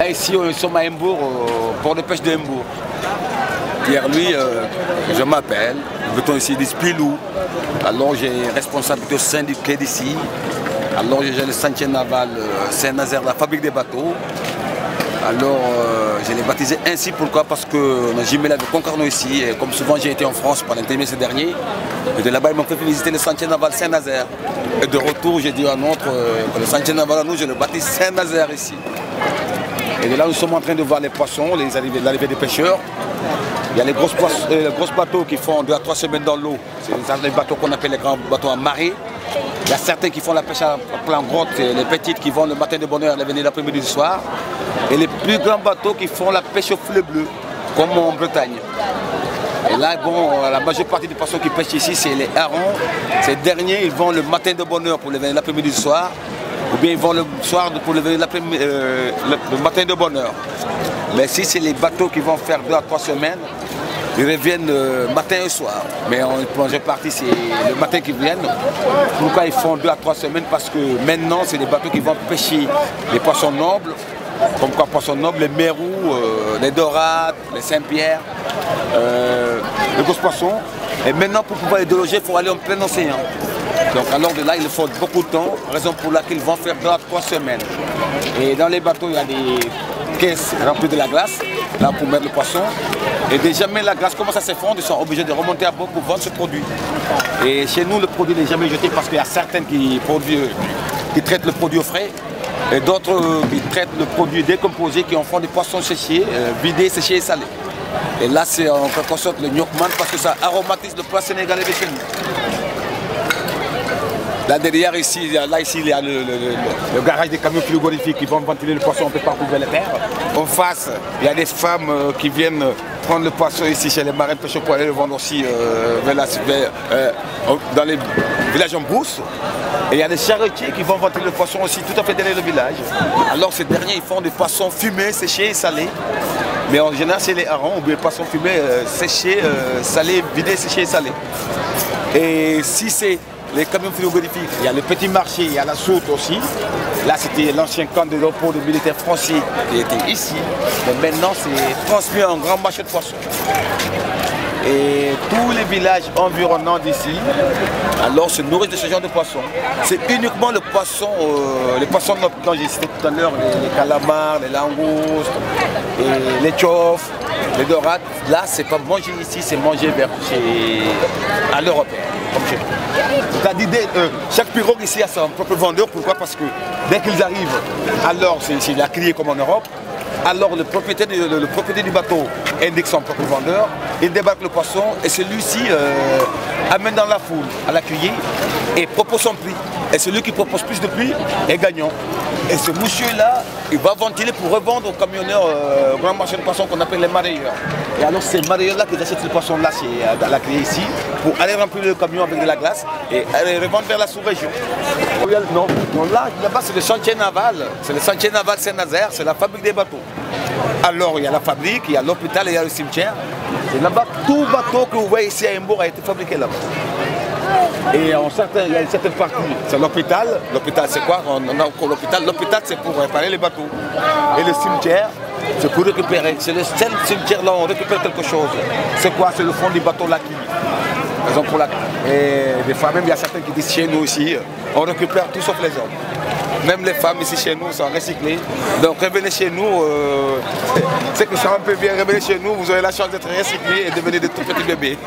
Ici, nous sommes à Embourg, au port de pêche de Embourg. Pierre, lui, je m'appelle, nous ici des Spilou. Alors j'ai responsabilité syndiquée d'ici. Alors j'ai le chantier naval Saint-Nazaire, la fabrique des bateaux. Alors je l'ai baptisé ainsi, pourquoi? Parce que j'ai mis avec Concarneau ici, et comme souvent j'ai été en France pendant l'intérim ces derniers. Et de là-bas ils m'ont fait visiter le chantier naval Saint-Nazaire. Et de retour j'ai dit à notre que le chantier naval à nous, je le baptise Saint-Nazaire ici. Et de là nous sommes en train de voir les poissons, l'arrivée des pêcheurs. Il y a les gros bateaux qui font 2 à 3 semaines dans l'eau. C'est les bateaux qu'on appelle les grands bateaux à marée. Il y a certains qui font la pêche à plein grotte, et les petites qui vont le matin de bonne heure, les venir l'après-midi du soir. Et les plus grands bateaux qui font la pêche au fleuve bleu, comme en Bretagne. Et là, bon, la majeure partie des poissons qui pêchent ici, c'est les harengs. Ces derniers, ils vont le matin de bonne heure pour les venir l'après-midi du soir. Ou bien ils vont le soir pour le matin de bonne heure. Mais si c'est les bateaux qui vont faire 2 à 3 semaines, ils reviennent matin et soir. Mais en plongée partie, c'est le matin qu'ils viennent. Pourquoi ils font 2 à 3 semaines? Parce que maintenant, c'est des bateaux qui vont pêcher les poissons nobles. Comme quoi, poissons nobles, les mérous, les dorades, les Saint-Pierre, les grosses poissons. Et maintenant, pour pouvoir les déloger, il faut aller en plein océan. Donc alors de là, il faut beaucoup de temps, raison pour laquelle ils vont faire 2 à 3 semaines. Et dans les bateaux, il y a des caisses remplies de la glace, là pour mettre le poisson. Et dès jamais la glace commence à s'effondrer, ils sont obligés de remonter à bord pour vendre ce produit. Et chez nous, le produit n'est jamais jeté parce qu'il y a certains qui traitent le produit au frais et d'autres qui traitent le produit décomposé, qui en font des poissons séchés, vidés, séchés et salés. Et là, c'est en quelque sorte le gnocchman parce que ça aromatise le plat sénégalais de chez nous. Là derrière, ici, il y a le garage des camions frigorifiques qui vont ventiler le poisson un peu partout vers les terres. En face, il y a des femmes qui viennent prendre le poisson ici chez les marins pêcheurs pour aller le vendre aussi dans les villages en brousse. Et il y a des charretiers qui vont ventiler le poisson aussi tout à fait derrière le village. Alors ces derniers, ils font des poissons fumés, séchés et salés. Mais en général, c'est les harengs ou des poissons fumés, séchés, salés, vidés, séchés et salés. Et si c'est les camions frigorifiques, il y a le petit marché, il y a la soute aussi. Là, c'était l'ancien camp de repos des militaires français qui était ici. Mais maintenant, c'est transmis en grand marché de poissons. Et tous les villages environnants d'ici, alors se nourrissent de ce genre de poissons. C'est uniquement le poisson, les poissons dont j'ai cité tout à l'heure, les calamars, les langoustes, et les tchofs, les dorades. Là, c'est pas manger ici, c'est manger à l'Europe, comme chez nous. C'est-à-dire, chaque pirogue ici a son propre vendeur. Pourquoi? Parce que dès qu'ils arrivent, alors c'est la criée comme en Europe. Alors le propriétaire du bateau indique son propre vendeur, il débarque le poisson et celui-ci amène dans la foule à la criée et propose son prix. Et celui qui propose plus de prix est gagnant. Et ce monsieur-là, il va ventiler pour revendre aux camionneurs au grand marché de poissons qu'on appelle les marailleurs. Et alors ces marailleurs-là qui achètent le poisson-là à la criée ici pour aller remplir le camion avec de la glace et aller revendre vers la sous-région. Non, là-bas c'est le chantier naval. C'est le chantier naval Saint-Nazaire, c'est la fabrique des bateaux. Alors il y a la fabrique, il y a l'hôpital et il y a le cimetière. Et là-bas, tout bateau que vous voyez ici à Embourg a été fabriqué là-bas. Et il y a une certaine partie, c'est l'hôpital. L'hôpital c'est quoi? L'hôpital c'est pour réparer les bateaux. Et le cimetière, c'est pour récupérer. C'est le seul cimetière là où on récupère quelque chose. C'est quoi? C'est le fond du bateau là qui. Et des fois même il y a certains qui disent chez nous ici, on récupère tout sauf les hommes. Même les femmes ici chez nous sont recyclées. Donc revenez chez nous, c'est que ça un peu bien, revenez chez nous, vous aurez la chance d'être recyclés et devenir des tout petits bébés.